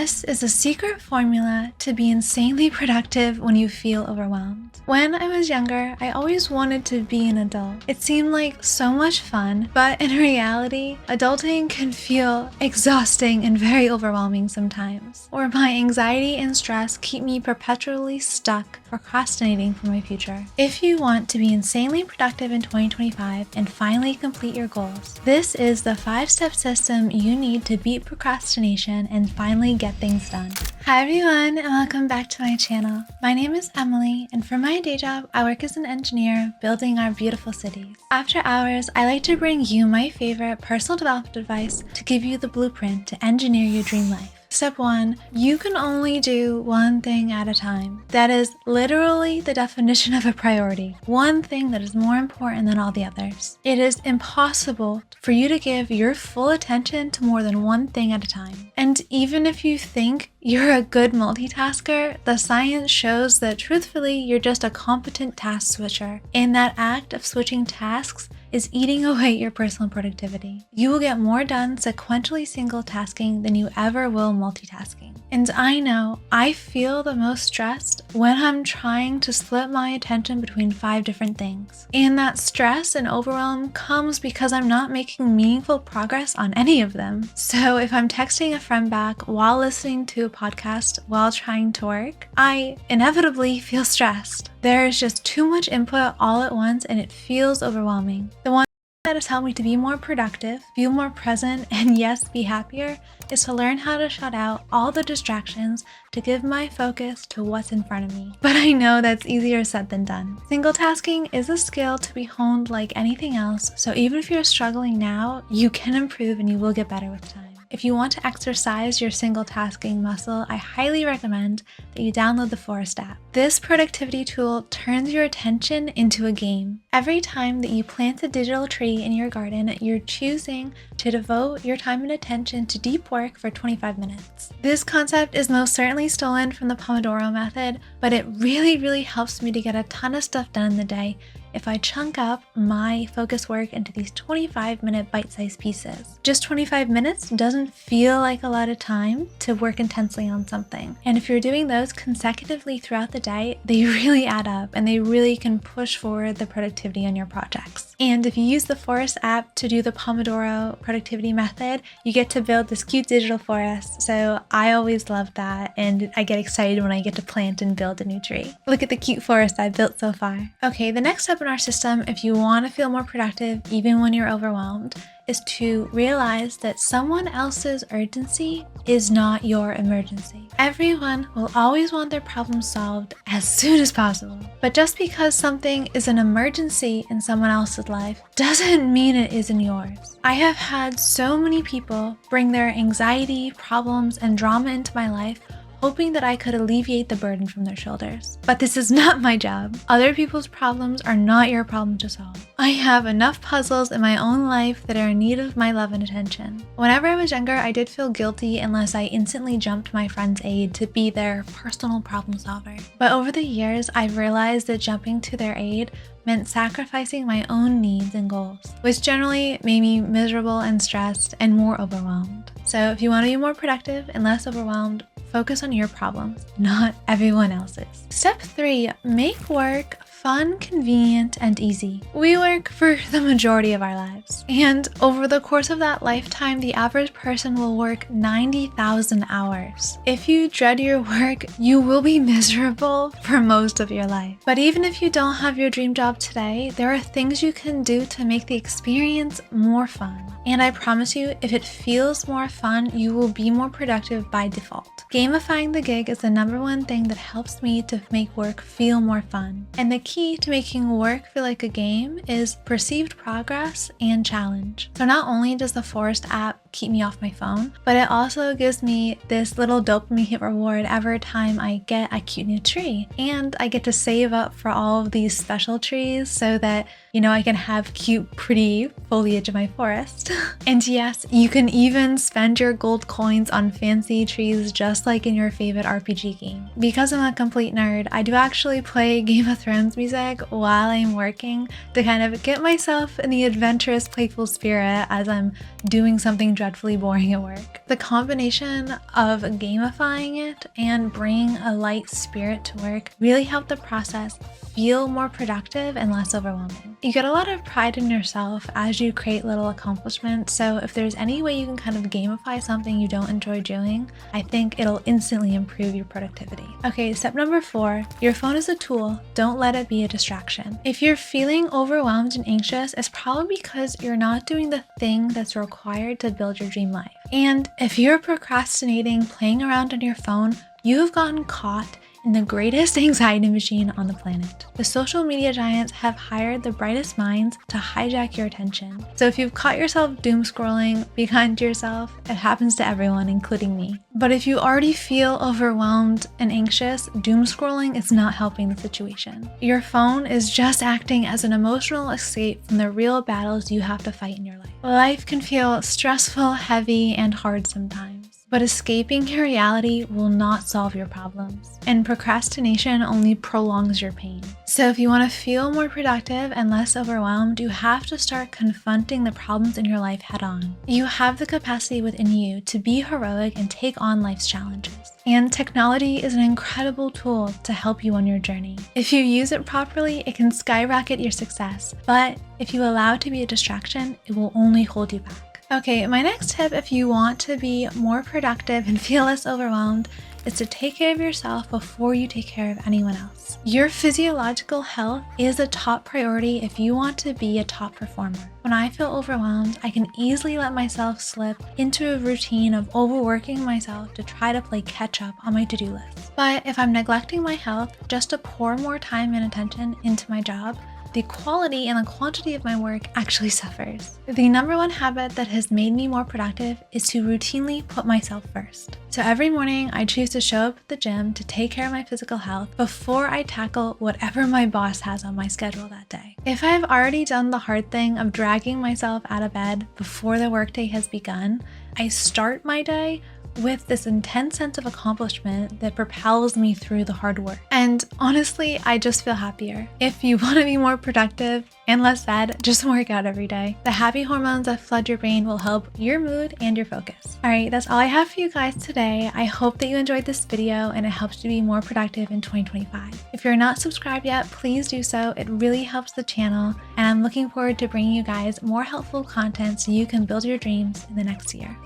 This is a secret formula to be insanely productive when you feel overwhelmed. When I was younger, I always wanted to be an adult. It seemed like so much fun, but in reality, adulting can feel exhausting and very overwhelming sometimes, or my anxiety and stress keep me perpetually stuck procrastinating for my future. If you want to be insanely productive in 2025 and finally complete your goals, this is the 5-step system you need to beat procrastination and finally get things done. Hi everyone, and welcome back to my channel. My name is Emily, and for my day job, I work as an engineer building our beautiful cities. After hours, I like to bring you my favorite personal development advice to give you the blueprint to engineer your dream life. Step 1, you can only do one thing at a time. That is literally the definition of a priority. One thing that is more important than all the others. It is impossible for you to give your full attention to more than one thing at a time. And even if you think you're a good multitasker, the science shows that truthfully, you're just a competent task switcher. And that act of switching tasks is eating away your personal productivity. You will get more done sequentially single tasking than you ever will multitasking. And I know I feel the most stressed when I'm trying to split my attention between 5 different things. And that stress and overwhelm comes because I'm not making meaningful progress on any of them. So if I'm texting a friend back while listening to a podcast while trying to work, I inevitably feel stressed. There is just too much input all at once and it feels overwhelming. The one that has helped me to be more productive, feel more present, and yes, be happier is to learn how to shut out all the distractions to give my focus to what's in front of me. But I know that's easier said than done. Single tasking is a skill to be honed like anything else, so even if you're struggling now, you can improve and you will get better with time. If you want to exercise your single tasking muscle, I highly recommend that you download the Forest app. This productivity tool turns your attention into a game. Every time that you plant a digital tree in your garden, you're choosing to devote your time and attention to deep work for 25 minutes. This concept is most certainly stolen from the Pomodoro method, but it really helps me to get a ton of stuff done in the day if I chunk up my focus work into these 25-minute bite-sized pieces. Just 25 minutes doesn't feel like a lot of time to work intensely on something. And if you're doing those consecutively throughout the day, they really add up and they really can push forward the productivity on your projects. And if you use the Forest app to do the Pomodoro productivity method, you get to build this cute digital forest. So I always love that, and I get excited when I get to plant and build a new tree. Look at the cute forest I've built so far. Okay, the next step in our system, if you want to feel more productive even when you're overwhelmed, is to realize that someone else's urgency is not your emergency. Everyone will always want their problem solved as soon as possible. But just because something is an emergency in someone else's life doesn't mean it is in yours. I have had so many people bring their anxiety, problems, and drama into my life, hoping that I could alleviate the burden from their shoulders. But this is not my job. Other people's problems are not your problem to solve. I have enough puzzles in my own life that are in need of my love and attention. Whenever I was younger, I did feel guilty unless I instantly jumped to my friend's aid to be their personal problem solver. But over the years, I've realized that jumping to their aid meant sacrificing my own needs and goals, which generally made me miserable and stressed and more overwhelmed. So if you want to be more productive and less overwhelmed, focus on your problems, not everyone else's. Step 3, make work fun, convenient, and easy. We work for the majority of our lives. And over the course of that lifetime, the average person will work 90,000 hours. If you dread your work, you will be miserable for most of your life. But even if you don't have your dream job today, there are things you can do to make the experience more fun. And I promise you, if it feels more fun, you will be more productive by default. Gamifying the gig is the #1 thing that helps me to make work feel more fun. And the key to making work feel like a game is perceived progress and challenge. So not only does the Forest app keep me off my phone, but it also gives me this little dopamine hit reward every time I get a cute new tree. And I get to save up for all of these special trees so that, I can have cute, pretty foliage in my forest. And yes, you can even spend your gold coins on fancy trees just like in your favorite RPG game. Because I'm a complete nerd, I do actually play Game of Thrones music while I'm working to kind of get myself in the adventurous, playful spirit as I'm doing something dreadfully boring at work. The combination of gamifying it and bringing a light spirit to work really helped the process feel more productive and less overwhelming. You get a lot of pride in yourself as you create little accomplishments, so if there's any way you can kind of gamify something you don't enjoy doing, I think it'll instantly improve your productivity. Okay, step number 4, your phone is a tool, don't let it be a distraction. If you're feeling overwhelmed and anxious, it's probably because you're not doing the thing that's required to build your dream life. And if you're procrastinating, playing around on your phone, you have gotten caught in the greatest anxiety machine on the planet. The social media giants have hired the brightest minds to hijack your attention. So if you've caught yourself doom scrolling, be kind to yourself. It happens to everyone, including me. But if you already feel overwhelmed and anxious, doom scrolling is not helping the situation. Your phone is just acting as an emotional escape from the real battles you have to fight in your life. Life can feel stressful, heavy, and hard sometimes. But escaping your reality will not solve your problems, and procrastination only prolongs your pain. So if you want to feel more productive and less overwhelmed, you have to start confronting the problems in your life head on. You have the capacity within you to be heroic and take on life's challenges. And technology is an incredible tool to help you on your journey. If you use it properly, it can skyrocket your success. But if you allow it to be a distraction, it will only hold you back. Okay, my next tip if you want to be more productive and feel less overwhelmed is to take care of yourself before you take care of anyone else. Your physiological health is a top priority if you want to be a top performer. When I feel overwhelmed, I can easily let myself slip into a routine of overworking myself to try to play catch up on my to-do list. But if I'm neglecting my health just to pour more time and attention into my job, the quality and the quantity of my work actually suffers. The number one habit that has made me more productive is to routinely put myself first. So every morning I choose to show up at the gym to take care of my physical health before I tackle whatever my boss has on my schedule that day. If I've already done the hard thing of dragging myself out of bed before the workday has begun, I start my day with this intense sense of accomplishment that propels me through the hard work. And honestly, I just feel happier. If you want to be more productive and less sad, just work out every day. The happy hormones that flood your brain will help your mood and your focus. All right, that's all I have for you guys today. I hope that you enjoyed this video and it helps you be more productive in 2025. If you're not subscribed yet, please do so. It really helps the channel, and I'm looking forward to bringing you guys more helpful content so you can build your dreams in the next year.